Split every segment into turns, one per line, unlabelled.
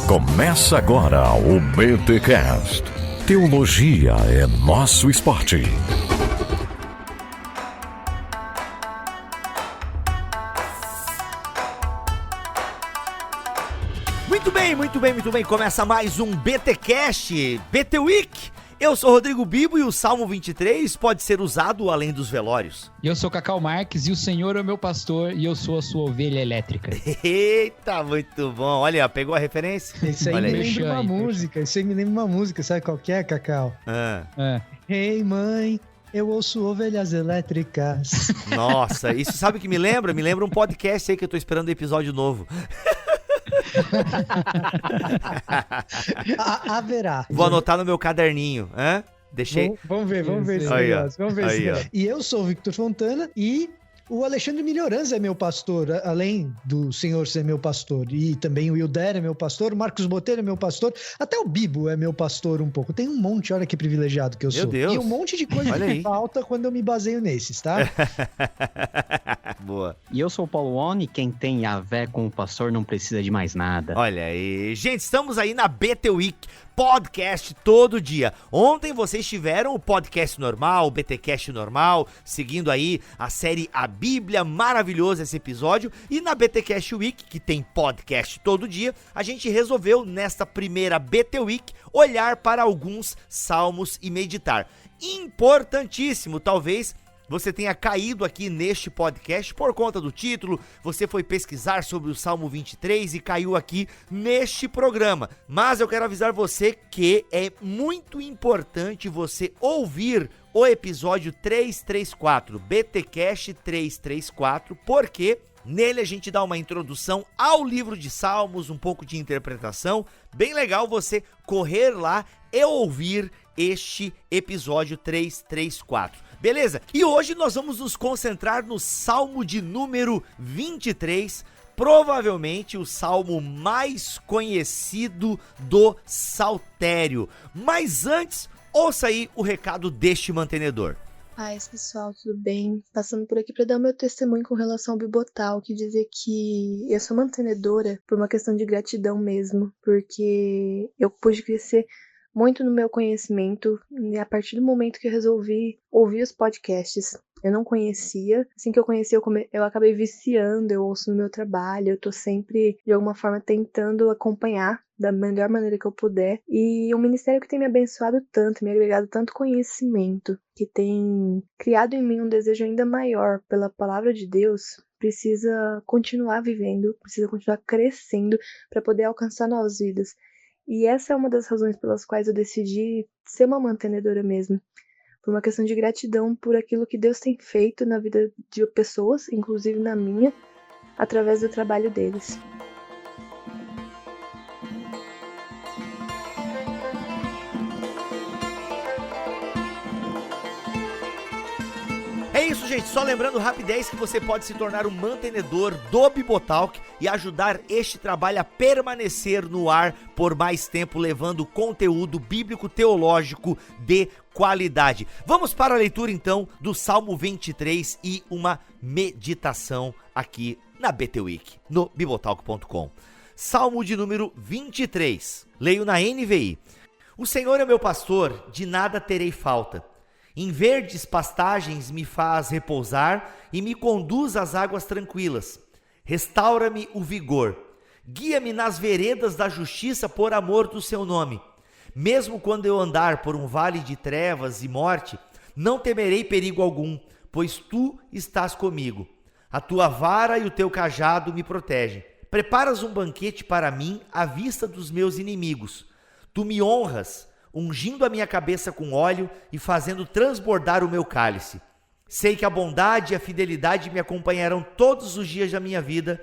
Começa agora o BTcast. Teologia é nosso esporte.
Muito bem. Começa mais um BTcast, BT Week. Eu sou Rodrigo Bibo e o Salmo 23 pode ser usado além dos velórios.
E eu sou Cacau Marques e o Senhor é o meu pastor e eu sou a sua ovelha elétrica.
Eita, muito bom. Olha, pegou a referência?
Isso aí me lembra uma música, sabe qual que é, Cacau? Ei, mãe, eu ouço ovelhas elétricas.
Nossa, isso sabe o que me lembra? Me lembra um podcast aí que eu tô esperando o episódio novo.
Haverá.
Vou anotar no meu caderninho, hein? Deixei.
Vamos ver esse negócio. Vamos ver esse negócio. E eu sou o Victor Fontana e o Alexandre Melhoranza é meu pastor, além do Senhor ser meu pastor. E também o Hilder é meu pastor, o Marcos Botelho é meu pastor, até o Bibo é meu pastor um pouco. Tem um monte, olha que privilegiado que eu sou.
Deus.
E um monte de coisa que falta quando eu me baseio nesses, tá?
Boa.
E eu sou o Paulo Oni, quem tem Yahvé como pastor não precisa de mais nada.
Olha aí. Gente, estamos aí na BT Week, podcast todo dia. Ontem vocês tiveram o podcast normal, o BTcast normal, seguindo aí a série A Bíblia, maravilhoso esse episódio. E na BTcast Week, que tem podcast todo dia, a gente resolveu nesta primeira BT Week olhar para alguns salmos e meditar. Importantíssimo, talvez você tenha caído aqui neste podcast por conta do título, você foi pesquisar sobre o Salmo 23 e caiu aqui neste programa. Mas eu quero avisar você que é muito importante você ouvir o episódio 334, BTcast 334, porque nele a gente dá uma introdução ao livro de Salmos, um pouco de interpretação. Bem legal você correr lá e ouvir este episódio 334. Beleza? E hoje nós vamos nos concentrar no Salmo de número 23, provavelmente o salmo mais conhecido do Saltério. Mas antes, ouça aí o recado deste mantenedor.
Paz, pessoal, tudo bem? Passando por aqui para dar o meu testemunho com relação ao Bibotal, que dizer que eu sou mantenedora por uma questão de gratidão mesmo, porque eu pude crescer muito no meu conhecimento e a partir do momento que eu resolvi ouvir os podcasts. Eu não conhecia, assim que eu conheci eu acabei viciando, eu ouço no meu trabalho, eu tô sempre de alguma forma tentando acompanhar da melhor maneira que eu puder, e um ministério que tem me abençoado tanto, me agregado tanto conhecimento, que tem criado em mim um desejo ainda maior pela palavra de Deus, precisa continuar vivendo, precisa continuar crescendo para poder alcançar novas vidas. E essa é uma das razões pelas quais eu decidi ser uma mantenedora mesmo. Por uma questão de gratidão por aquilo que Deus tem feito na vida de pessoas, inclusive na minha, através do trabalho deles.
É isso, gente. Só lembrando rapidez que você pode se tornar um mantenedor do Bibotalk e ajudar este trabalho a permanecer no ar por mais tempo, levando conteúdo bíblico teológico de qualidade. Vamos para a leitura então do Salmo 23 e uma meditação aqui na BT Week, no bibotalk.com. Salmo de número 23. Leio na NVI. O Senhor é meu pastor, de nada terei falta. Em verdes pastagens me faz repousar e me conduz às águas tranquilas. Restaura-me o vigor. Guia-me nas veredas da justiça por amor do seu nome. Mesmo quando eu andar por um vale de trevas e morte, não temerei perigo algum, pois tu estás comigo. A tua vara e o teu cajado me protegem. Preparas um banquete para mim à vista dos meus inimigos. Tu me honras, ungindo a minha cabeça com óleo e fazendo transbordar o meu cálice. Sei que a bondade e a fidelidade me acompanharão todos os dias da minha vida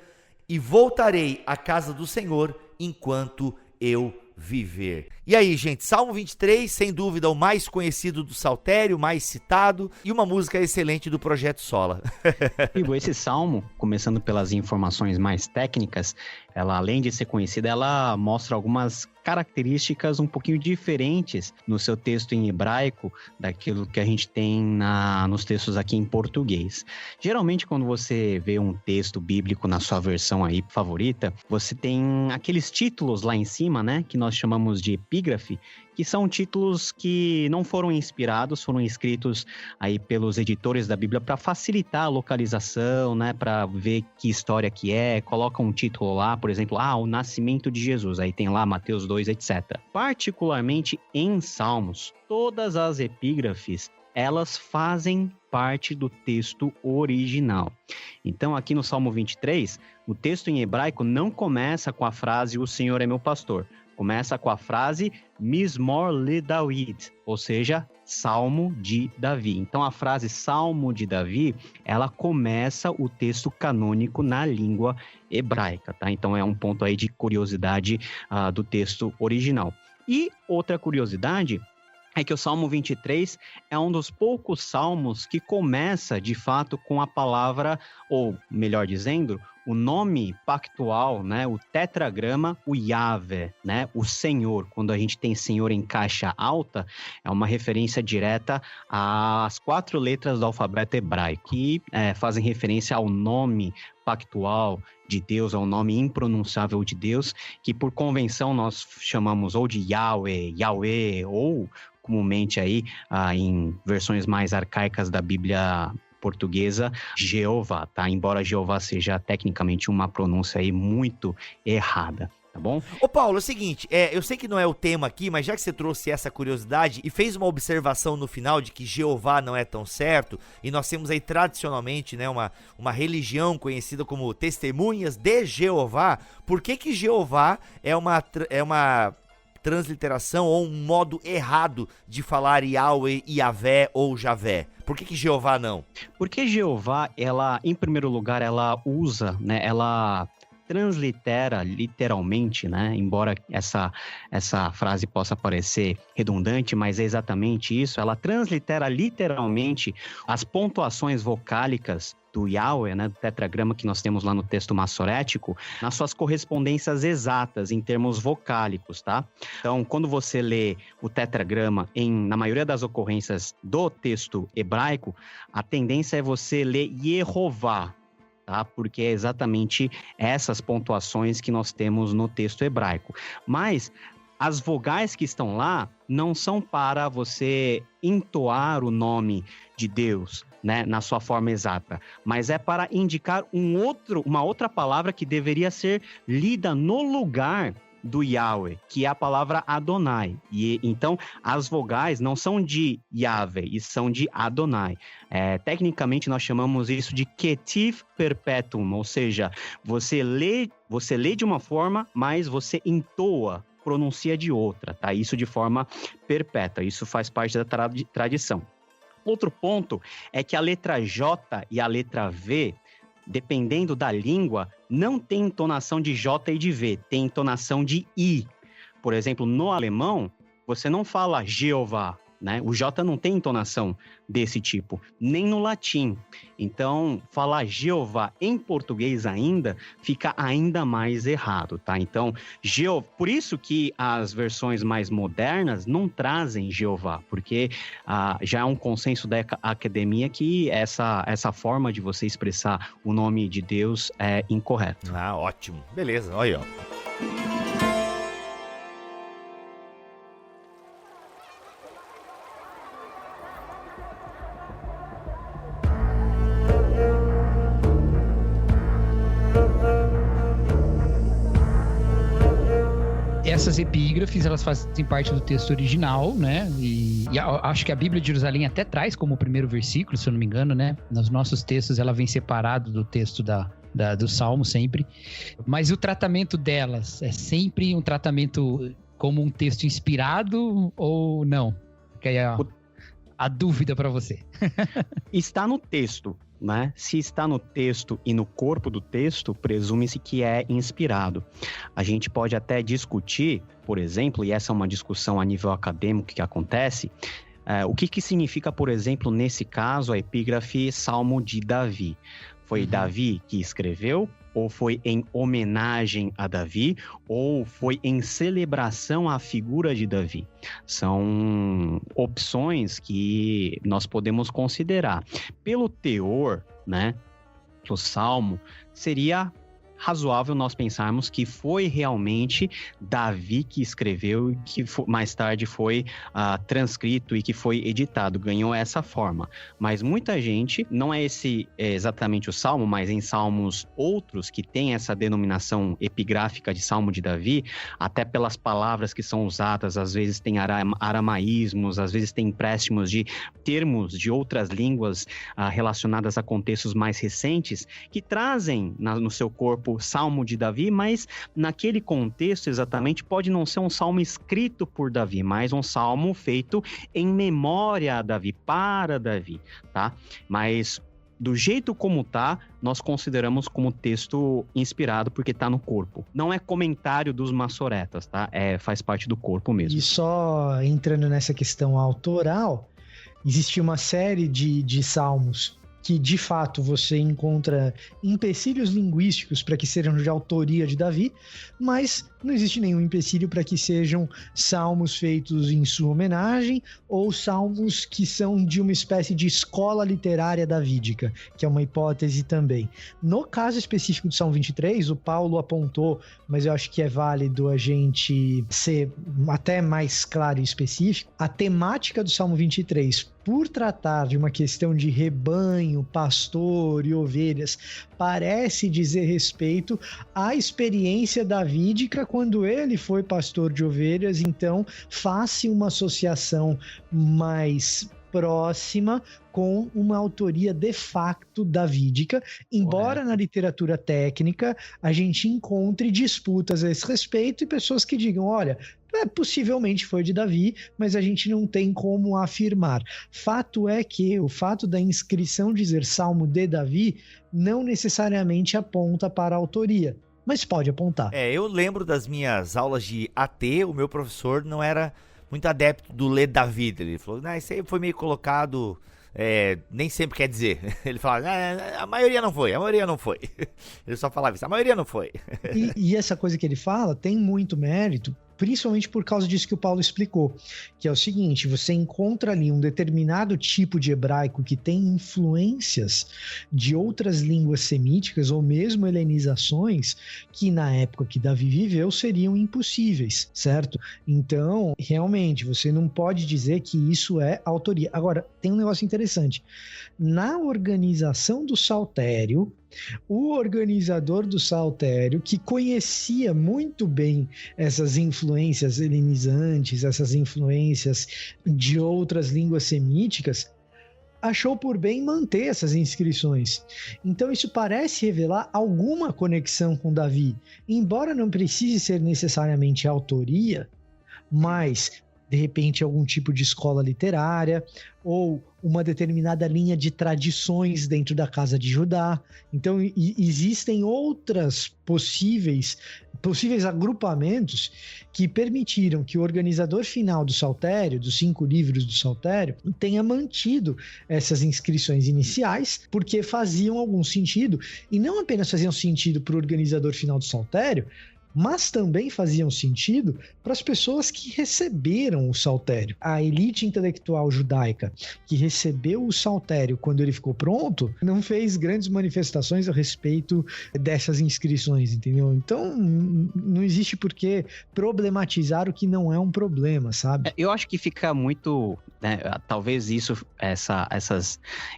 e voltarei à casa do Senhor enquanto eu viver. E aí, gente, Salmo 23, sem dúvida o mais conhecido do Saltério, mais citado, e uma música excelente do Projeto Sola.
Igor, esse salmo, começando pelas informações mais técnicas, ela, além de ser conhecida, ela mostra algumas características um pouquinho diferentes no seu texto em hebraico daquilo que a gente tem nos textos aqui em português. Geralmente, quando você vê um texto bíblico na sua versão aí favorita, você tem aqueles títulos lá em cima, né, que nós chamamos de epígrafe, que são títulos que não foram inspirados, foram escritos aí pelos editores da Bíblia para facilitar a localização, né, para ver que história que é, coloca um título lá, por exemplo, o nascimento de Jesus, aí tem lá Mateus 2, etc. Particularmente em Salmos, todas as epígrafes, elas fazem parte do texto original. Então, aqui no Salmo 23, o texto em hebraico não começa com a frase "O Senhor é meu pastor", começa com a frase Mizmor le David, ou seja, Salmo de Davi. Então, a frase Salmo de Davi, ela começa o texto canônico na língua hebraica, tá? Então, é um ponto aí de curiosidade do texto original. E outra curiosidade é que o Salmo 23 é um dos poucos salmos que começa, de fato, com a palavra, ou melhor dizendo, o nome pactual, né, o tetragrama, o Yahvé, né, o Senhor. Quando a gente tem Senhor em caixa alta, é uma referência direta às 4 letras do alfabeto hebraico, que fazem referência ao nome pactual de Deus, ao nome impronunciável de Deus, que por convenção nós chamamos ou de Yahweh, Yahweh, ou comumente aí em versões mais arcaicas da Bíblia portuguesa, Jeová, tá? Embora Jeová seja tecnicamente uma pronúncia aí muito errada, tá bom?
Ô Paulo, é o seguinte, eu sei que não é o tema aqui, mas já que você trouxe essa curiosidade e fez uma observação no final de que Jeová não é tão certo, e nós temos aí tradicionalmente, né, uma religião conhecida como Testemunhas de Jeová, por que Jeová é uma transliteração ou um modo errado de falar Yahweh, Yahvé ou Javé? Por que Jeová não?
Porque Jeová, ela, em primeiro lugar, ela usa, né, ela translitera literalmente, né, embora essa frase possa parecer redundante, mas é exatamente isso, ela translitera literalmente as pontuações vocálicas do Yahweh, né, do tetragrama que nós temos lá no texto massorético, nas suas correspondências exatas em termos vocálicos, tá? Então, quando você lê o tetragrama na maioria das ocorrências do texto hebraico, a tendência é você ler Yehová, tá? Porque é exatamente essas pontuações que nós temos no texto hebraico. Mas as vogais que estão lá não são para você entoar o nome de Deus, né, na sua forma exata, mas é para indicar uma outra palavra que deveria ser lida no lugar do Yahweh, que é a palavra Adonai. E então as vogais não são de Yahvé, e são de Adonai. Tecnicamente nós chamamos isso de Ketiv Perpetuum, ou seja, você lê de uma forma, mas você entoa, pronuncia de outra, tá? Isso de forma perpétua, isso faz parte da tradição. Outro ponto é que a letra J e a letra V, dependendo da língua, não tem entonação de J e de V, tem entonação de I. Por exemplo, no alemão, você não fala Jeová, né? O J não tem entonação desse tipo, nem no latim. Então, falar Jeová em português ainda fica ainda mais errado, tá? Então, por isso que as versões mais modernas não trazem Jeová, porque já é um consenso da academia que essa forma de você expressar o nome de Deus é incorreta.
Ótimo. Beleza, olha aí, ó.
Essas epígrafes, elas fazem parte do texto original, né? E acho que a Bíblia de Jerusalém até traz como o primeiro versículo, se eu não me engano, né? Nos nossos textos ela vem separado do texto do Salmo sempre. Mas o tratamento delas é sempre um tratamento como um texto inspirado ou não? Que aí é a dúvida para você.
Está no texto. né? Se está no texto e no corpo do texto, presume-se que é inspirado. A gente pode até discutir, por exemplo, e essa é uma discussão a nível acadêmico que acontece, o que significa, por exemplo, nesse caso, a epígrafe Salmo de Davi? Foi Davi que escreveu? Ou foi em homenagem a Davi? Ou foi em celebração à figura de Davi? São opções que nós podemos considerar. Pelo teor, né, do Salmo, seria razoável nós pensarmos que foi realmente Davi que escreveu e que mais tarde foi transcrito e que foi editado, ganhou essa forma. Mas muita gente, não é esse exatamente o Salmo, mas em salmos outros que tem essa denominação epigráfica de Salmo de Davi, até pelas palavras que são usadas, às vezes tem aramaísmos, às vezes tem empréstimos de termos de outras línguas relacionadas a contextos mais recentes, que trazem no seu corpo Salmo de Davi, mas naquele contexto exatamente pode não ser um salmo escrito por Davi, mas um salmo feito em memória a Davi, para Davi, tá? Mas do jeito como tá, nós consideramos como texto inspirado porque tá no corpo. Não é comentário dos maçoretas, tá? Faz parte do corpo mesmo.
E só entrando nessa questão autoral, existe uma série de salmos que de fato você encontra empecilhos linguísticos para que sejam de autoria de Davi, mas não existe nenhum empecilho para que sejam salmos feitos em sua homenagem ou salmos que são de uma espécie de escola literária davídica, que é uma hipótese também. No caso específico do Salmo 23, o Paulo apontou, mas eu acho que é válido a gente ser até mais claro e específico, a temática do Salmo 23, por tratar de uma questão de rebanho, pastor e ovelhas, parece dizer respeito à experiência davídica quando ele foi pastor de ovelhas. Então, faça uma associação mais próxima com uma autoria de facto davídica, embora na literatura técnica a gente encontre disputas a esse respeito e pessoas que digam, olha, possivelmente foi de Davi, mas a gente não tem como afirmar. Fato é que o fato da inscrição dizer Salmo de Davi não necessariamente aponta para a autoria, mas pode apontar.
Eu lembro das minhas aulas de AT, o meu professor não era muito adepto do ler Davi. Ele falou, isso aí foi meio colocado, nem sempre quer dizer. Ele falava, a maioria não foi. Ele só falava isso, a maioria não foi.
E essa coisa que ele fala tem muito mérito, principalmente por causa disso que o Paulo explicou, que é o seguinte, você encontra ali um determinado tipo de hebraico que tem influências de outras línguas semíticas ou mesmo helenizações que na época que Davi viveu seriam impossíveis, certo? Então, realmente, você não pode dizer que isso é autoria. Agora, tem um negócio interessante. Na organização do Saltério, o organizador do Saltério, que conhecia muito bem essas influências helenizantes, essas influências de outras línguas semíticas, achou por bem manter essas inscrições. Então isso parece revelar alguma conexão com Davi, embora não precise ser necessariamente autoria, mas de repente algum tipo de escola literária ou uma determinada linha de tradições dentro da casa de Judá. Então existem outras possíveis agrupamentos que permitiram que o organizador final do Saltério, dos 5 livros do Saltério, tenha mantido essas inscrições iniciais, porque faziam algum sentido, e não apenas faziam sentido para o organizador final do Saltério, mas também faziam sentido para as pessoas que receberam o Saltério. A elite intelectual judaica que recebeu o Saltério quando ele ficou pronto, não fez grandes manifestações a respeito dessas inscrições, entendeu? Então, não existe por que problematizar o que não é um problema, sabe?
Eu acho que fica muito, né, talvez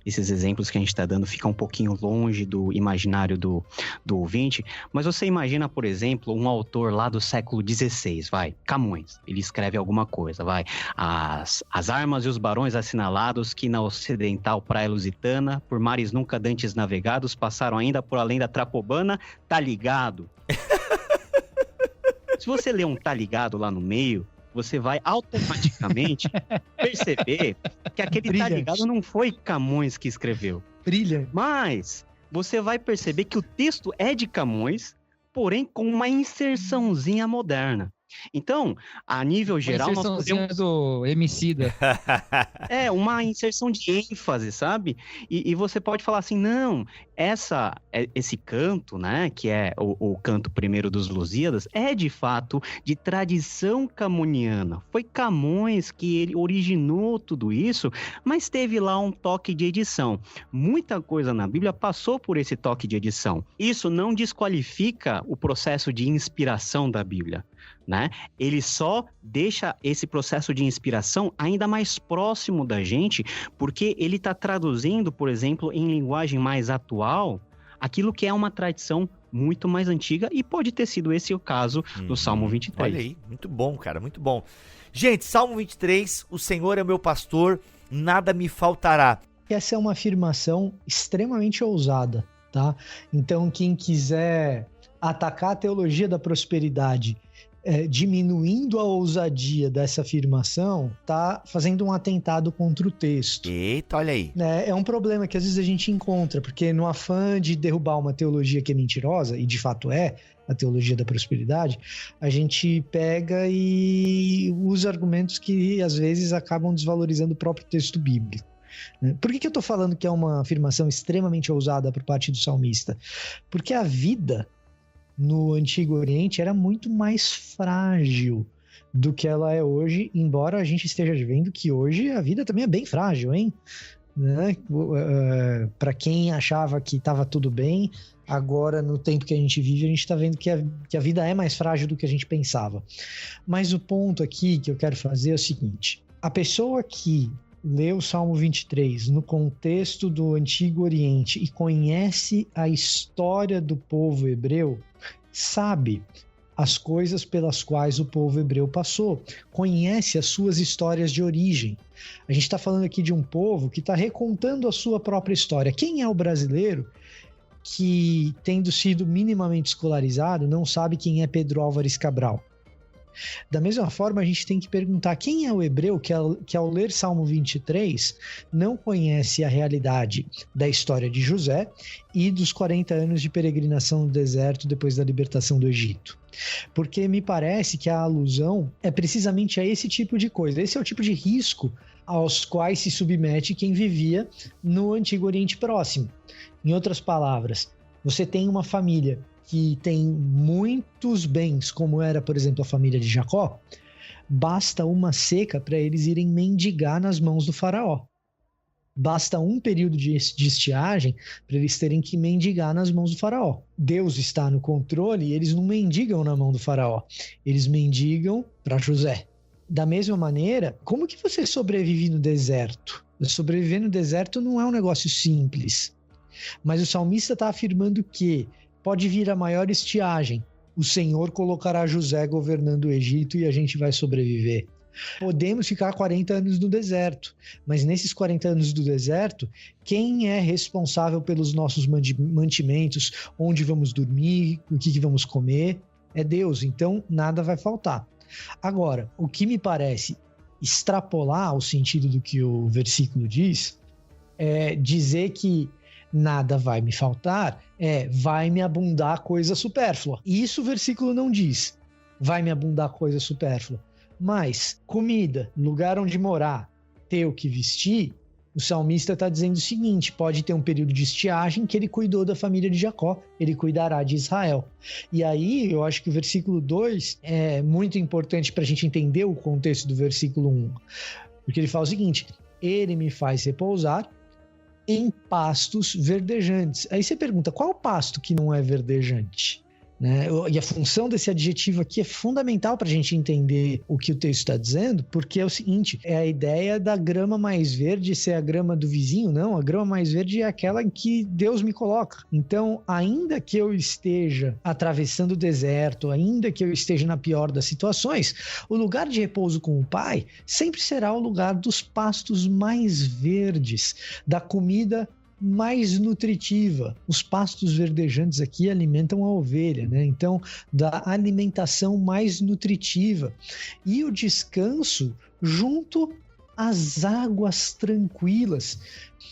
esses exemplos que a gente está dando ficam um pouquinho longe do imaginário do ouvinte, mas você imagina, por exemplo, um autor lá do século XVI, Camões, ele escreve alguma coisa, as armas e os barões assinalados que na ocidental praia lusitana, por mares nunca dantes navegados, passaram ainda por além da Trapobana, tá ligado? Se você ler um tá ligado lá no meio, você vai automaticamente perceber que aquele tá ligado não foi Camões que escreveu.
Brilha.
Mas você vai perceber que o texto é de Camões, porém com uma inserçãozinha moderna. Então, a nível geral, nós podemos...
do Emicida.
uma inserção de ênfase, sabe? E você pode falar assim, não, esse canto, né, que é o canto primeiro dos Lusíadas, é de fato de tradição camoniana. Foi Camões que ele originou tudo isso, mas teve lá um toque de edição. Muita coisa na Bíblia passou por esse toque de edição. Isso não desqualifica o processo de inspiração da Bíblia, né? Ele só deixa esse processo de inspiração ainda mais próximo da gente, porque ele está traduzindo, por exemplo, em linguagem mais atual, aquilo que é uma tradição muito mais antiga, e pode ter sido esse o caso do Salmo 23.
Olha aí, muito bom, cara, muito bom. Gente, Salmo 23, o Senhor é o meu pastor, nada me faltará.
Essa é uma afirmação extremamente ousada, tá? Então, quem quiser atacar a teologia da prosperidade diminuindo a ousadia dessa afirmação, tá fazendo um atentado contra o texto.
Eita, olha aí.
É um problema que às vezes a gente encontra, porque no afã de derrubar uma teologia que é mentirosa, e de fato é a teologia da prosperidade, a gente pega e usa argumentos que às vezes acabam desvalorizando o próprio texto bíblico. Por que eu estou falando que é uma afirmação extremamente ousada por parte do salmista? Porque a vida no Antigo Oriente era muito mais frágil do que ela é hoje, embora a gente esteja vendo que hoje a vida também é bem frágil, hein? Né? Para quem achava que estava tudo bem, agora no tempo que a gente vive, a gente está vendo que a vida é mais frágil do que a gente pensava. Mas o ponto aqui que eu quero fazer é o seguinte: a pessoa que lê o Salmo 23 no contexto do Antigo Oriente e conhece a história do povo hebreu, sabe as coisas pelas quais o povo hebreu passou, conhece as suas histórias de origem. A gente está falando aqui de um povo que está recontando a sua própria história. Quem é o brasileiro que, tendo sido minimamente escolarizado, não sabe quem é Pedro Álvares Cabral? Da mesma forma, a gente tem que perguntar quem é o hebreu que ao ler Salmo 23 não conhece a realidade da história de José e dos 40 anos de peregrinação no deserto depois da libertação do Egito. Porque me parece que a alusão é precisamente a esse tipo de coisa. Esse é o tipo de risco aos quais se submete quem vivia no Antigo Oriente Próximo. Em outras palavras, você tem uma família que tem muitos bens, como era, por exemplo, a família de Jacó, basta uma seca para eles irem mendigar nas mãos do faraó. Basta um período de estiagem para eles terem que mendigar nas mãos do faraó. Deus está no controle e eles não mendigam na mão do faraó, eles mendigam para José. Da mesma maneira, como que você sobrevive no deserto? Sobreviver no deserto não é um negócio simples, mas o salmista está afirmando que pode vir a maior estiagem, o Senhor colocará José governando o Egito e a gente vai sobreviver. Podemos ficar 40 anos no deserto, mas nesses 40 anos do deserto, quem é responsável pelos nossos mantimentos, onde vamos dormir, o que vamos comer, é Deus, então nada vai faltar. Agora, o que me parece extrapolar o sentido do que o versículo diz, é dizer que nada vai me faltar, vai me abundar coisa supérflua. Isso o versículo não diz, vai me abundar coisa supérflua. Mas comida, lugar onde morar, ter o que vestir, o salmista está dizendo o seguinte: pode ter um período de estiagem que ele cuidou da família de Jacó, ele cuidará de Israel. E aí eu acho que o versículo 2 é muito importante para a gente entender o contexto do versículo 1, porque ele fala o seguinte: ele me faz repousar em pastos verdejantes. Aí você pergunta, qual o pasto que não é verdejante? Né? E a função desse adjetivo aqui é fundamental para a gente entender o que o texto está dizendo, porque é o seguinte, é a ideia da grama mais verde ser a grama do vizinho. Não, a grama mais verde é aquela em que Deus me coloca. Então, ainda que eu esteja atravessando o deserto, ainda que eu esteja na pior das situações, o lugar de repouso com o Pai sempre será o lugar dos pastos mais verdes, da comida mais nutritiva. Os pastos verdejantes aqui alimentam a ovelha, né? Então, da alimentação mais nutritiva. E o descanso junto as águas tranquilas.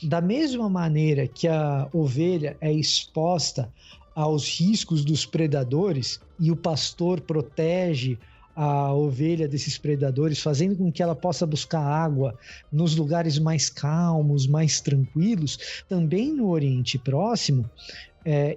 Da mesma maneira que a ovelha é exposta aos riscos dos predadores e o pastor protege a ovelha desses predadores, fazendo com que ela possa buscar água nos lugares mais calmos, mais tranquilos, também no Oriente Próximo,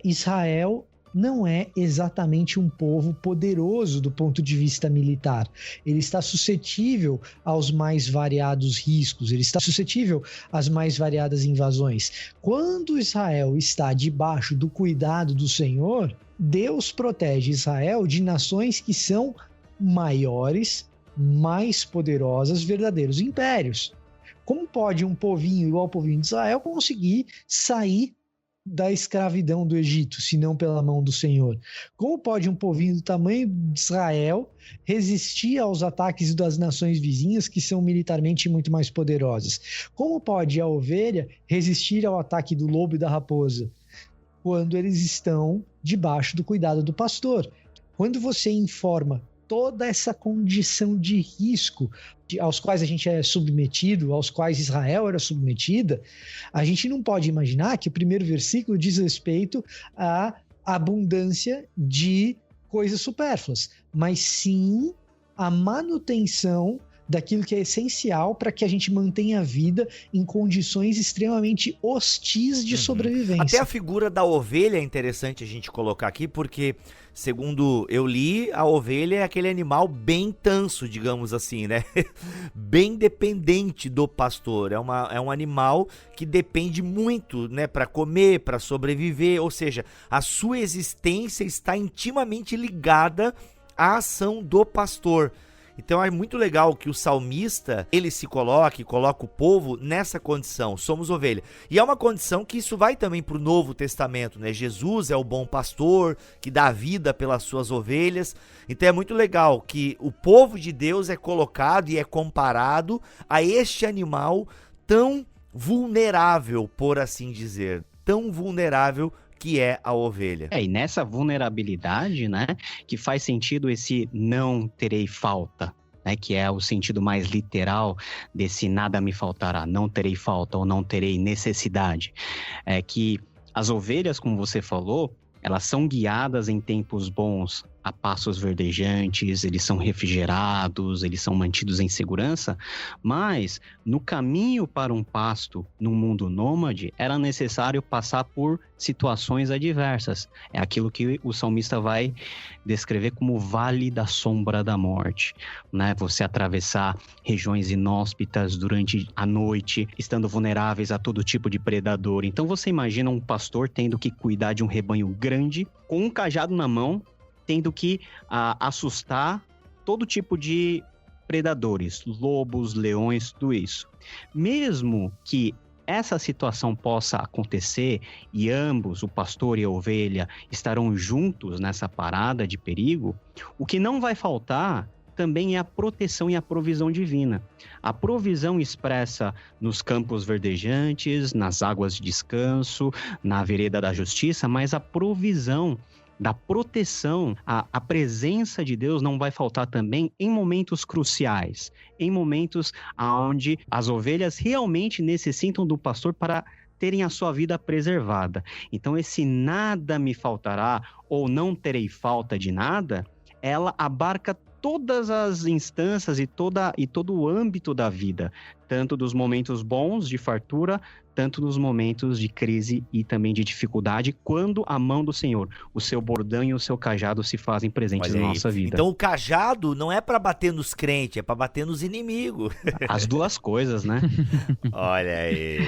Israel não é exatamente um povo poderoso do ponto de vista militar. Ele está suscetível aos mais variados riscos, ele está suscetível às mais variadas invasões. Quando Israel está debaixo do cuidado do Senhor, Deus protege Israel de nações que são maiores, mais poderosas, verdadeiros impérios. Como pode um povinho igual ao povinho de Israel conseguir sair da escravidão do Egito, se não pela mão do Senhor? Como pode um povinho do tamanho de Israel resistir aos ataques das nações vizinhas que são militarmente muito mais poderosas? Como pode a ovelha resistir ao ataque do lobo e da raposa? Quando eles estão debaixo do cuidado do pastor. Quando você informa toda essa condição de risco aos quais a gente é submetido, aos quais Israel era submetida, a gente não pode imaginar que o primeiro versículo diz respeito à abundância de coisas supérfluas, mas sim a manutenção daquilo que é essencial para que a gente mantenha a vida em condições extremamente hostis de sobrevivência.
Até a figura da ovelha é interessante a gente colocar aqui, porque, segundo eu li, a ovelha é aquele animal bem tanso, digamos assim, né? Bem dependente do pastor. É um animal que depende muito, né, para comer, para sobreviver, ou seja, a sua existência está intimamente ligada à ação do pastor. Então é muito legal que o salmista, ele se coloca o povo nessa condição, somos ovelha. E é uma condição que isso vai também para o Novo Testamento, né? Jesus é o bom pastor, que dá vida pelas suas ovelhas. Então é muito legal que o povo de Deus é colocado e é comparado a este animal tão vulnerável, por assim dizer, tão vulnerável que é a ovelha.
E nessa vulnerabilidade, né, que faz sentido esse não terei falta, né, que é o sentido mais literal desse nada me faltará, não terei falta ou não terei necessidade. É que as ovelhas, como você falou, elas são guiadas em tempos bons a pastos verdejantes, eles são refrigerados, eles são mantidos em segurança, mas no caminho para um pasto num mundo nômade, era necessário passar por situações adversas. É aquilo que o salmista vai descrever como vale da sombra da morte, né? Você atravessar regiões inóspitas durante a noite, estando vulneráveis a todo tipo de predador. Então você imagina um pastor tendo que cuidar de um rebanho grande, com um cajado na mão, tendo que assustar todo tipo de predadores, lobos, leões, tudo isso. Mesmo que essa situação possa acontecer e ambos, o pastor e a ovelha, estarão juntos nessa parada de perigo, o que não vai faltar também é a proteção e a provisão divina. A provisão expressa nos campos verdejantes, nas águas de descanso, na vereda da justiça, mas a provisão da proteção, a presença de Deus não vai faltar também em momentos cruciais, em momentos onde as ovelhas realmente necessitam do pastor para terem a sua vida preservada. Então esse nada me faltará ou não terei falta de nada, ela abarca todas as instâncias e todo o âmbito da vida, tanto dos momentos bons de fartura, tanto nos momentos de crise e também de dificuldade, quando a mão do Senhor, o seu bordão e o seu cajado se fazem presentes na nossa vida.
Então o cajado não é para bater nos crentes, é para bater nos inimigos.
As duas coisas, né?
Olha aí.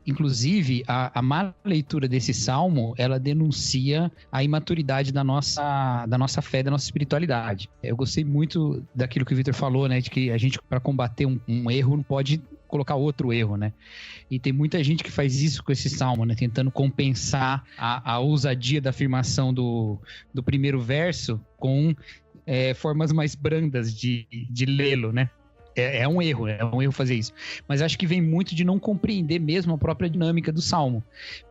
Inclusive, a má leitura desse salmo, ela denuncia a imaturidade da nossa fé, da nossa espiritualidade. Eu gostei muito daquilo que o Vitor falou, né? De que a gente, para combater um erro, não pode colocar outro erro, né? E tem muita gente que faz isso com esse salmo, né? Tentando compensar a ousadia da afirmação do primeiro verso com formas mais brandas de lê-lo, né? É um erro fazer isso. Mas acho que vem muito de não compreender mesmo a própria dinâmica do Salmo.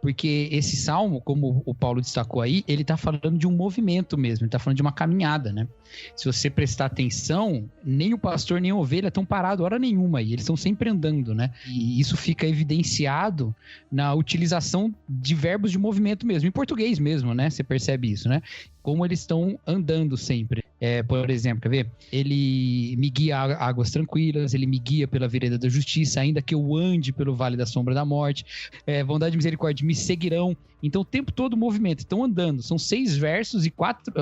Porque esse Salmo, como o Paulo destacou aí, ele tá falando de um movimento mesmo, ele tá falando de uma caminhada, né? Se você prestar atenção, nem o pastor nem a ovelha estão parados hora nenhuma, e eles estão sempre andando, né? E isso fica evidenciado na utilização de verbos de movimento mesmo, em português mesmo, né? Você percebe isso, né? Como eles estão andando sempre. Por exemplo, quer ver? Ele me guia a águas tranquilas, ele me guia pela vereda da justiça, ainda que eu ande pelo vale da sombra da morte. Bondade e misericórdia me seguirão. Então, o tempo todo o movimento. Estão andando. São 6 versos e 4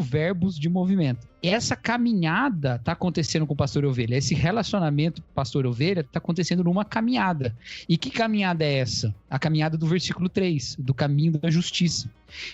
verbos de movimento. Essa caminhada está acontecendo com o pastor e ovelha. Esse relacionamento pastor e ovelha está acontecendo numa caminhada. E que caminhada é essa? A caminhada do versículo 3, do caminho da justiça.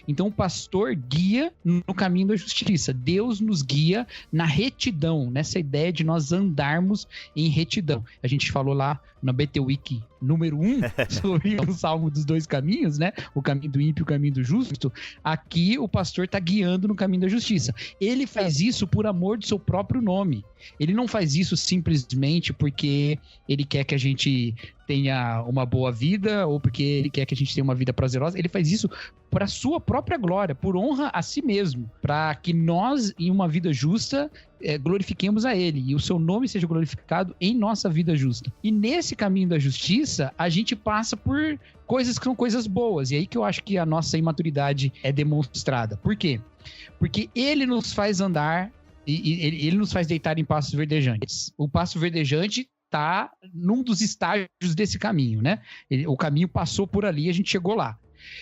Então, o pastor guia no caminho da justiça. Deus nos guia na retidão, nessa ideia de nós andarmos em retidão. A gente falou lá na BT Week número 1 sobre o Salmo dos 2 caminhos, né? O caminho do ímpio e o caminho do justo. Aqui, o pastor está guiando no caminho da justiça. Ele faz isso por amor do seu próprio nome. Ele não faz isso simplesmente porque ele quer que a gente tenha uma boa vida ou porque ele quer que a gente tenha uma vida prazerosa. Ele faz isso para a sua própria glória, por honra a si mesmo, para que nós, em uma vida justa, glorifiquemos a ele e o seu nome seja glorificado em nossa vida justa. E nesse caminho da justiça, a gente passa por coisas que são coisas boas. E aí que eu acho que a nossa imaturidade é demonstrada. Por quê? Porque ele nos faz andar e ele nos faz deitar em pastos verdejantes. O pasto verdejante está num dos estágios desse caminho, né? O caminho passou por ali e a gente chegou lá.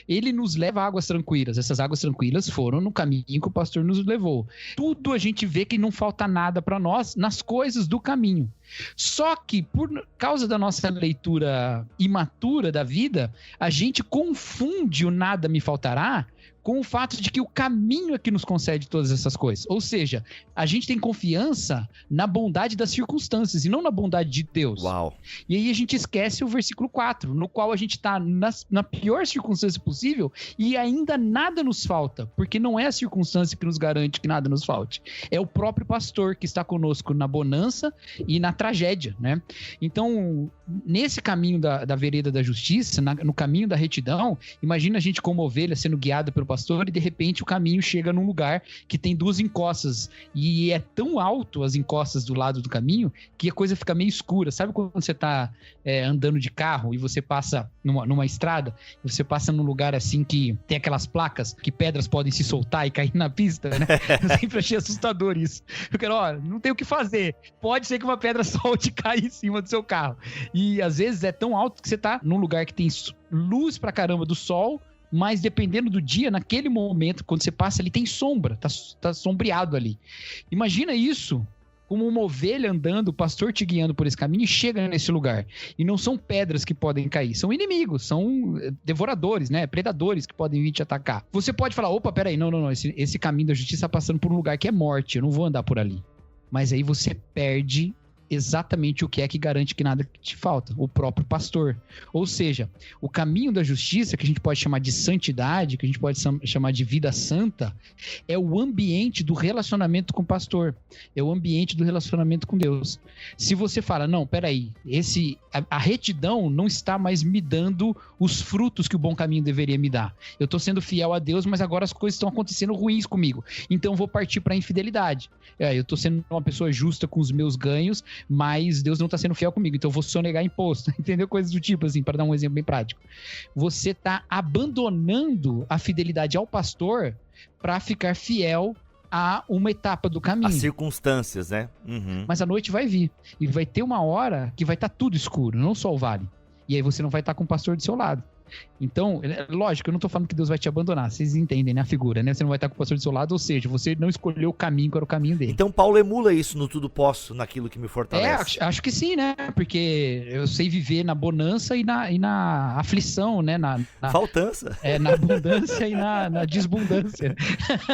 Ele nos leva a águas tranquilas. Essas águas tranquilas foram no caminho que o pastor nos levou. Tudo a gente vê que não falta nada para nós nas coisas do caminho. Só que por causa da nossa leitura imatura da vida, a gente confunde o nada me faltará com o fato de que o caminho é que nos concede todas essas coisas. Ou seja, a gente tem confiança na bondade das circunstâncias e não na bondade de Deus.
Uau.
E aí a gente esquece o versículo 4, no qual a gente está na pior circunstância possível e ainda nada nos falta, porque não é a circunstância que nos garante que nada nos falte. É o próprio pastor que está conosco na bonança e na tragédia, né? Então, nesse caminho da vereda da justiça, no caminho da retidão, imagina a gente como ovelha sendo guiada pelo pastor e de repente o caminho chega num lugar que tem 2 encostas e é tão alto as encostas do lado do caminho que a coisa fica meio escura. Sabe quando você tá andando de carro e você passa numa estrada, e você passa num lugar assim que tem aquelas placas que pedras podem se soltar e cair na pista, né? Eu sempre achei assustador isso. Eu quero, não tem o que fazer. Pode ser que uma pedra solte e caia em cima do seu carro. E às vezes é tão alto que você tá num lugar que tem luz pra caramba do sol, mas dependendo do dia, naquele momento, quando você passa ali, tem sombra, tá sombreado ali. Imagina isso como uma ovelha andando, o pastor te guiando por esse caminho e chega nesse lugar. E não são pedras que podem cair, são inimigos, são devoradores, né? Predadores que podem vir te atacar. Você pode falar, opa, peraí, não, esse caminho da justiça tá passando por um lugar que é morte, eu não vou andar por ali. Mas aí você perde exatamente o que é que garante que nada te falta, o próprio pastor. Ou seja, o caminho da justiça, que a gente pode chamar de santidade, que a gente pode chamar de vida santa, é o ambiente do relacionamento com o pastor, é o ambiente do relacionamento com Deus. Se você fala, não, peraí, a retidão não está mais me dando os frutos que o bom caminho deveria me dar. Eu estou sendo fiel a Deus, mas agora as coisas estão acontecendo ruins comigo, então eu vou partir para a infidelidade. Eu estou sendo uma pessoa justa com os meus ganhos, mas Deus não está sendo fiel comigo, então eu vou sonegar imposto, entendeu? Coisas do tipo, assim, para dar um exemplo bem prático. Você está abandonando a fidelidade ao pastor para ficar fiel a uma etapa do caminho.
As circunstâncias, né? Uhum.
Mas a noite vai vir, e vai ter uma hora que vai estar tudo escuro, não só o vale. E aí você não vai estar com o pastor do seu lado. Então, lógico, eu não tô falando que Deus vai te abandonar, vocês entendem, né, a figura, né? Você não vai estar com o pastor do seu lado, ou seja, você não escolheu o caminho que era o caminho dele.
Então Paulo emula isso no tudo posso, naquilo que me fortalece.
Acho que sim, né? Porque eu sei viver na bonança e na aflição, né?
Faltança.
Na abundância e na desbundância.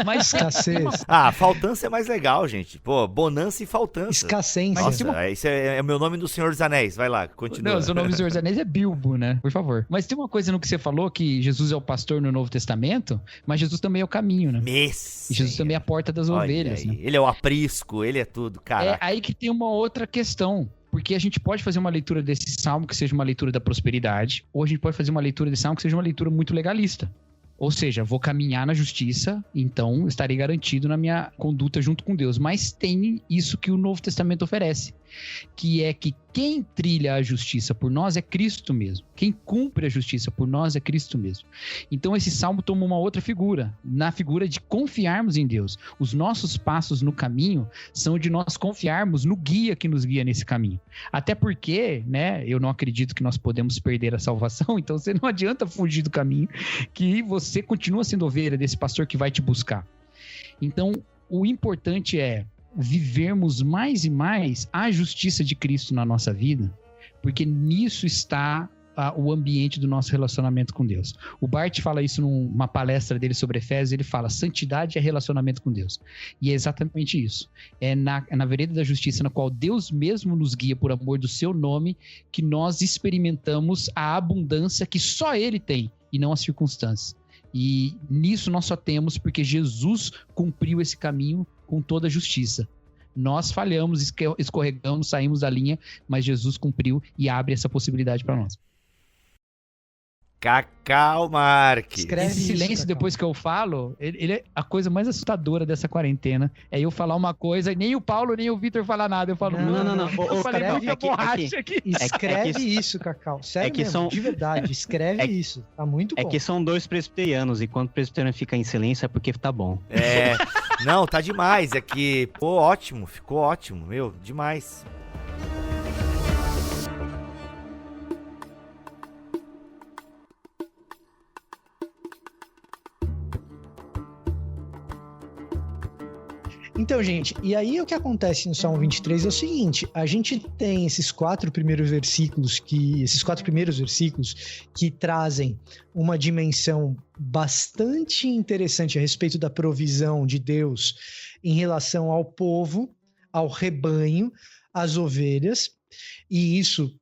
Mas
escassez.
Faltança é mais legal, gente. Pô, bonança e faltança.
Escassez.
Nossa, esse é o meu nome do Senhor dos Anéis. Vai lá, continua.
Não, o seu nome do Senhor dos Anéis é Bilbo, né? Por favor. Mas tem uma coisa coisa no que você falou, que Jesus é o pastor no Novo Testamento, mas Jesus também é o caminho, né? E Jesus também é a porta das ovelhas, né?
Ele é o aprisco, ele é tudo, cara.
É aí que tem uma outra questão, porque a gente pode fazer uma leitura desse salmo que seja uma leitura da prosperidade, ou a gente pode fazer uma leitura desse salmo que seja uma leitura muito legalista. Ou seja, vou caminhar na justiça, então estarei garantido na minha conduta junto com Deus. Mas tem isso que o Novo Testamento oferece, que é que quem trilha a justiça por nós é Cristo mesmo. Quem cumpre a justiça por nós é Cristo mesmo. Então esse salmo toma uma outra figura, na figura de confiarmos em Deus. Os nossos passos no caminho são de nós confiarmos no guia que nos guia nesse caminho. Até porque, né, eu não acredito que nós podemos perder a salvação, então você não adianta fugir do caminho, que você continua sendo ovelha desse pastor que vai te buscar. Então, o importante é vivermos mais e mais a justiça de Cristo na nossa vida, porque nisso está o ambiente do nosso relacionamento com Deus. O Bart fala isso numa palestra dele sobre Efésios, ele fala, santidade é relacionamento com Deus. E é exatamente isso. É na vereda da justiça, na qual Deus mesmo nos guia por amor do seu nome, que nós experimentamos a abundância que só Ele tem, e não as circunstâncias. E nisso nós só temos porque Jesus cumpriu esse caminho com toda a justiça. Nós falhamos, escorregamos, saímos da linha, mas Jesus cumpriu e abre essa possibilidade para nós.
Cacau Marques.
Esse silêncio isso, depois que eu falo, ele é a coisa mais assustadora dessa quarentena. É eu falar uma coisa e nem o Paulo nem o Vitor falar nada. Eu falo, não.
Eu falei pra borracha aqui. Escreve isso, Cacau. Sério mesmo, de verdade. Escreve isso. Tá muito bom.
É que são 2 presbiterianos e quando o presbiteriano fica em silêncio é porque tá bom.
Não, tá demais. É que, ótimo. Ficou ótimo, meu, demais.
Então, gente, e aí o que acontece no Salmo 23 é o seguinte, a gente tem esses 4 primeiros versículos que trazem uma dimensão bastante interessante a respeito da provisão de Deus em relação ao povo, ao rebanho, às ovelhas, e isso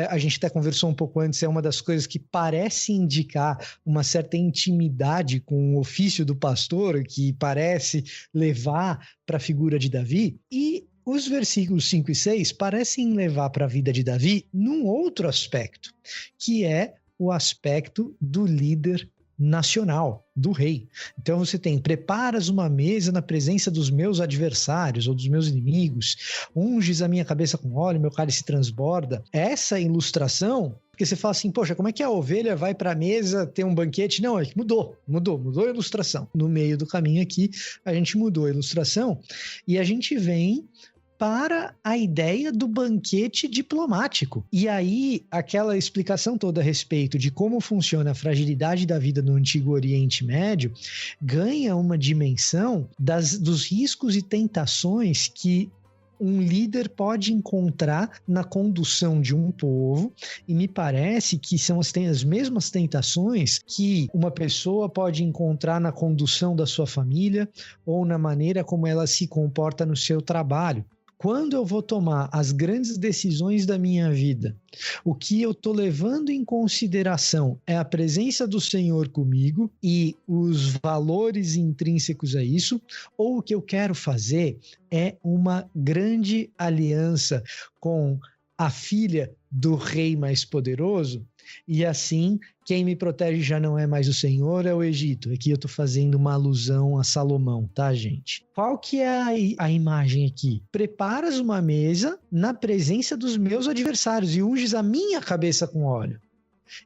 a gente até conversou um pouco antes, é uma das coisas que parece indicar uma certa intimidade com o ofício do pastor, que parece levar para a figura de Davi, e os versículos 5 e 6 parecem levar para a vida de Davi num outro aspecto, que é o aspecto do líder nacional, do rei. Então você tem, preparas uma mesa na presença dos meus adversários ou dos meus inimigos, unges a minha cabeça com óleo, meu cálice transborda. Essa ilustração, porque você fala assim, poxa, como é que a ovelha vai para a mesa ter um banquete? Não, é que mudou a ilustração. No meio do caminho aqui, a gente mudou a ilustração e a gente vem para a ideia do banquete diplomático. E aí, aquela explicação toda a respeito de como funciona a fragilidade da vida no Antigo Oriente Médio ganha uma dimensão dos riscos e tentações que um líder pode encontrar na condução de um povo, e me parece que são as mesmas tentações que uma pessoa pode encontrar na condução da sua família ou na maneira como ela se comporta no seu trabalho. Quando eu vou tomar as grandes decisões da minha vida, o que eu estou levando em consideração é a presença do Senhor comigo e os valores intrínsecos a isso, ou o que eu quero fazer é uma grande aliança com a filha do rei mais poderoso, e assim, quem me protege já não é mais o Senhor, é o Egito. Aqui eu estou fazendo uma alusão a Salomão, tá, gente? Qual que é a imagem aqui? Preparas uma mesa na presença dos meus adversários e unges a minha cabeça com óleo.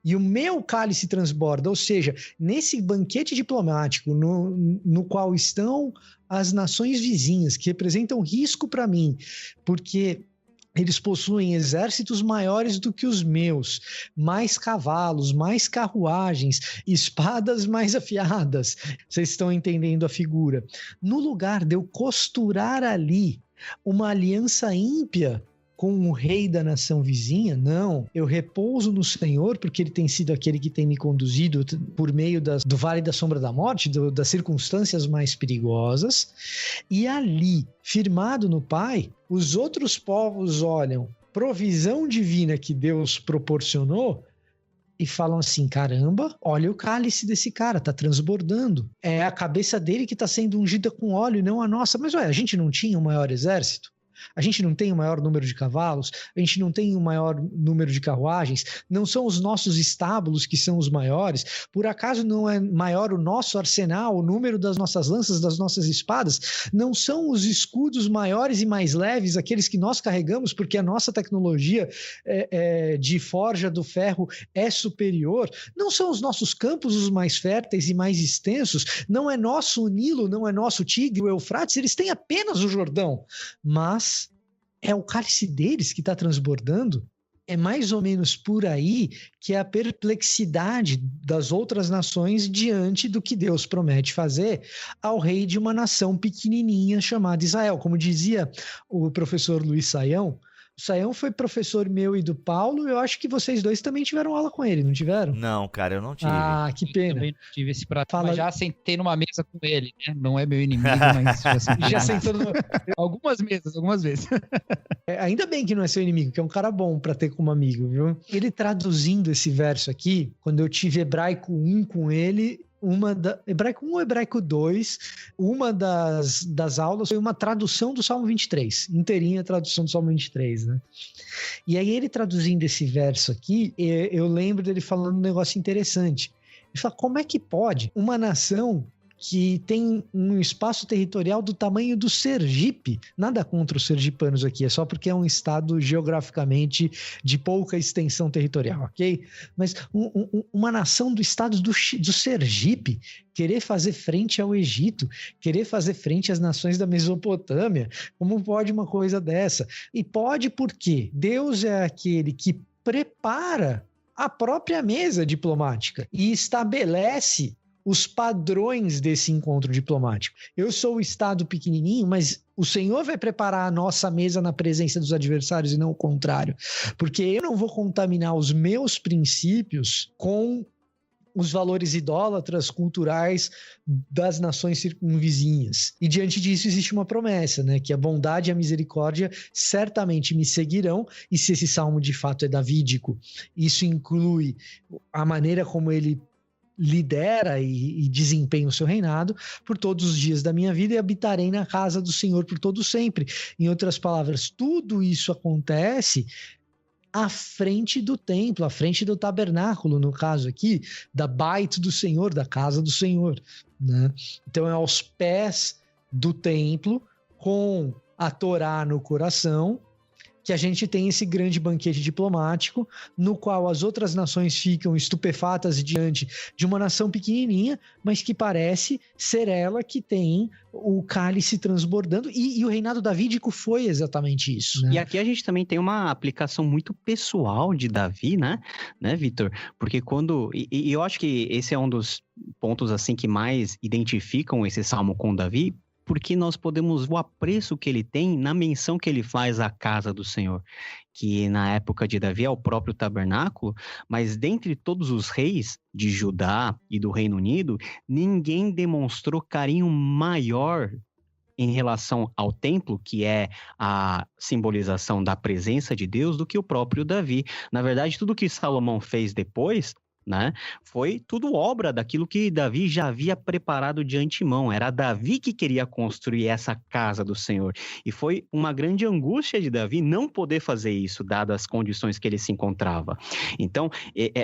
E o meu cálice transborda, ou seja, nesse banquete diplomático no qual estão as nações vizinhas, que representam risco para mim, porque eles possuem exércitos maiores do que os meus, mais cavalos, mais carruagens, espadas mais afiadas. Vocês estão entendendo a figura. No lugar de eu costurar ali uma aliança ímpia com o rei da nação vizinha, não. Eu repouso no Senhor, porque Ele tem sido aquele que tem me conduzido por meio do vale da sombra da morte, das circunstâncias mais perigosas. E ali, firmado no Pai, os outros povos olham provisão divina que Deus proporcionou e falam assim, caramba, olha o cálice desse cara, tá transbordando. É a cabeça dele que tá sendo ungida com óleo e não a nossa. Mas, ué, a gente não tinha o maior exército? A gente não tem o maior número de cavalos, a gente não tem o maior número de carruagens, não são os nossos estábulos que são os maiores, por acaso não é maior o nosso arsenal, o número das nossas lanças, das nossas espadas, não são os escudos maiores e mais leves, aqueles que nós carregamos, porque a nossa tecnologia de forja do ferro é superior, não são os nossos campos os mais férteis e mais extensos, não é nosso o Nilo, não é nosso o Tigre, o Eufrates, eles têm apenas o Jordão, mas é o cálice deles que está transbordando. É mais ou menos por aí que é a perplexidade das outras nações diante do que Deus promete fazer ao rei de uma nação pequenininha chamada Israel. Como dizia o professor Luiz Saião, o Saião foi professor meu e do Paulo, eu acho que vocês dois também tiveram aula com ele, não tiveram?
Não, cara, eu não tive.
Ah, que pena.
Eu também não tive esse prato, mas já sentei numa mesa com ele, né? Não é meu inimigo, mas já sentou algumas vezes.
Ainda bem que não é seu inimigo, que é um cara bom pra ter como amigo, viu? Ele traduzindo esse verso aqui, quando eu tive Hebraico 1 com ele, Hebraico 1 ou Hebraico 2, uma das aulas foi uma tradução do Salmo 23, inteirinha a tradução do Salmo 23, né? E aí ele traduzindo esse verso aqui, eu lembro dele falando um negócio interessante. Ele fala, como é que pode uma nação que tem um espaço territorial do tamanho do Sergipe, nada contra os sergipanos aqui, é só porque é um estado geograficamente de pouca extensão territorial, ok? Mas uma nação do estado do Sergipe querer fazer frente ao Egito, querer fazer frente às nações da Mesopotâmia, como pode uma coisa dessa? E pode porque Deus é aquele que prepara a própria mesa diplomática e estabelece os padrões desse encontro diplomático. Eu sou o Estado pequenininho, mas o Senhor vai preparar a nossa mesa na presença dos adversários e não o contrário. Porque eu não vou contaminar os meus princípios com os valores idólatras, culturais das nações circunvizinhas. E diante disso existe uma promessa, né? Que a bondade e a misericórdia certamente me seguirão, e se esse salmo de fato é davídico, isso inclui a maneira como ele lidera e desempenha o seu reinado por todos os dias da minha vida, e habitarei na casa do Senhor por todo sempre. Em outras palavras, tudo isso acontece à frente do templo, à frente do tabernáculo, no caso aqui, da Bait do Senhor, da casa do Senhor, né? Então é aos pés do templo, com a Torá no coração, que a gente tem esse grande banquete diplomático, no qual as outras nações ficam estupefatas diante de uma nação pequenininha, mas que parece ser ela que tem o cálice transbordando, e o reinado davídico foi exatamente isso, né?
E aqui a gente também tem uma aplicação muito pessoal de Davi, né, Vitor? Porque e eu acho que esse é um dos pontos assim que mais identificam esse salmo com Davi, porque nós podemos ver o apreço que ele tem na menção que ele faz à casa do Senhor, que na época de Davi é o próprio tabernáculo, mas dentre todos os reis de Judá e do Reino Unido, ninguém demonstrou carinho maior em relação ao templo, que é a simbolização da presença de Deus, do que o próprio Davi. Na verdade, tudo que Salomão fez depois, né, foi tudo obra daquilo que Davi já havia preparado de antemão. Era Davi que queria construir essa casa do Senhor. E foi uma grande angústia de Davi não poder fazer isso, dadas as condições que ele se encontrava. Então,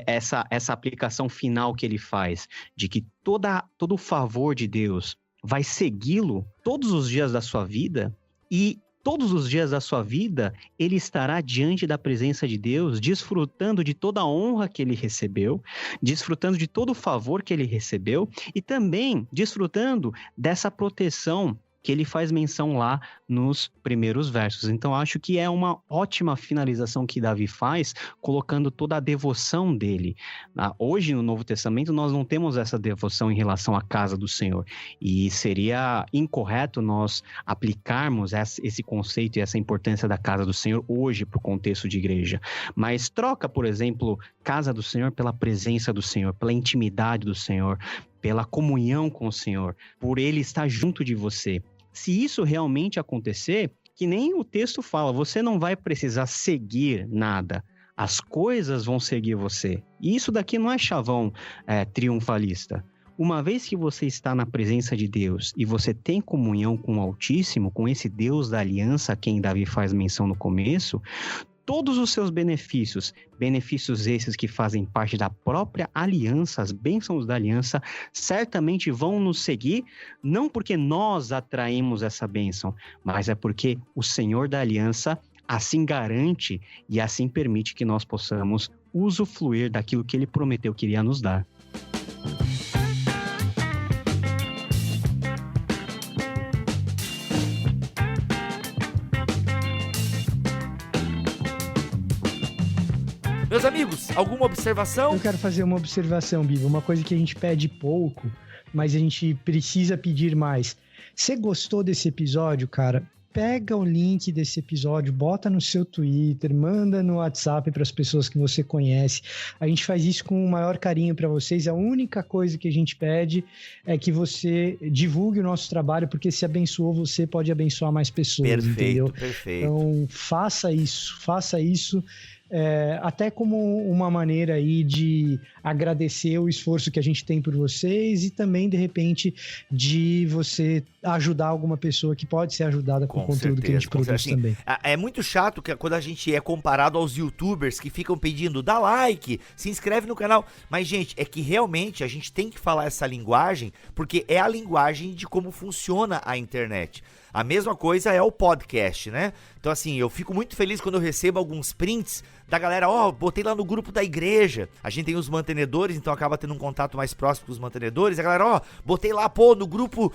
essa aplicação final que ele faz, de que todo o favor de Deus vai segui-lo todos os dias da sua vida, e todos os dias da sua vida, ele estará diante da presença de Deus, desfrutando de toda a honra que ele recebeu, desfrutando de todo o favor que ele recebeu, e também desfrutando dessa proteção que ele faz menção lá nos primeiros versos. Então, acho que é uma ótima finalização que Davi faz, colocando toda a devoção dele. Hoje, no Novo Testamento, nós não temos essa devoção em relação à casa do Senhor, e seria incorreto nós aplicarmos esse conceito e essa importância da casa do Senhor hoje para o contexto de igreja. Mas troca, por exemplo, casa do Senhor pela presença do Senhor, pela intimidade do Senhor, pela comunhão com o Senhor, por Ele estar junto de você. Se isso realmente acontecer, que nem o texto fala, você não vai precisar seguir nada. as coisas vão seguir você. E isso daqui não é chavão triunfalista. Uma vez que você está na presença de Deus e você tem comunhão com o Altíssimo, com esse Deus da aliança a quem Davi faz menção no começo, todos os seus benefícios esses que fazem parte da própria aliança, as bênçãos da aliança, certamente vão nos seguir, não porque nós atraímos essa bênção, mas é porque o Senhor da aliança assim garante e assim permite que nós possamos usufruir daquilo que Ele prometeu que iria nos dar.
Meus amigos, alguma observação?
Eu quero fazer uma observação, Biba. Uma coisa que a gente pede pouco, mas a gente precisa pedir mais. Você gostou desse episódio, cara? Pega o link desse episódio, bota no seu Twitter, manda no WhatsApp para as pessoas que você conhece. A gente faz isso com o maior carinho para vocês. A única coisa que a gente pede é que você divulgue o nosso trabalho, porque se abençoou você, pode abençoar mais pessoas, entendeu?
Perfeito.
Então, faça isso. Até como uma maneira aí de agradecer o esforço que a gente tem por vocês e também, de repente, de você ajudar alguma pessoa que pode ser ajudada com o conteúdo que a gente produz também.
É muito chato que quando a gente é comparado aos youtubers que ficam pedindo, dá like, se inscreve no canal. Mas, gente, é que realmente a gente tem que falar essa linguagem, porque é a linguagem de como funciona a internet. A mesma coisa é o podcast, né? Então, assim, eu fico muito feliz quando eu recebo alguns prints da galera, botei lá no grupo da igreja. A gente tem os mantenedores, então acaba tendo um contato mais próximo com os mantenedores. A galera, botei lá, no grupo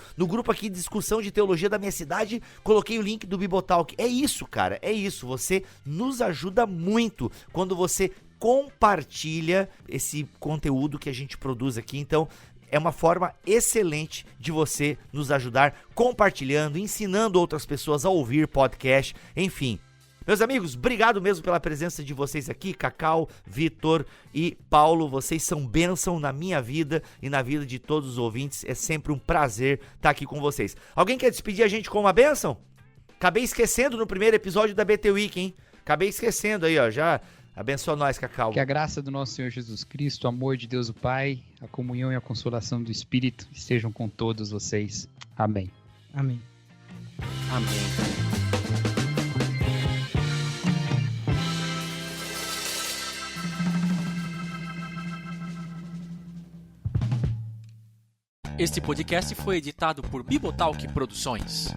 aqui de discussão de teologia da minha cidade, coloquei o link do Bibotalk. É isso, cara, é isso. Você nos ajuda muito quando você compartilha esse conteúdo que a gente produz aqui. Então, é uma forma excelente de você nos ajudar compartilhando, ensinando outras pessoas a ouvir podcast, enfim. Meus amigos, obrigado mesmo pela presença de vocês aqui, Cacau, Vitor e Paulo. Vocês são bênção na minha vida e na vida de todos os ouvintes. É sempre um prazer estar aqui com vocês. Alguém quer despedir a gente com uma bênção? Acabei esquecendo no primeiro episódio da BT Week, hein? Acabei esquecendo aí, já... Abençoa nós, Cacau.
Que a graça do nosso Senhor Jesus Cristo, o amor de Deus o Pai, a comunhão e a consolação do Espírito estejam com todos vocês. Amém.
Amém.
Amém.
Este podcast foi editado por Bibotalk Produções.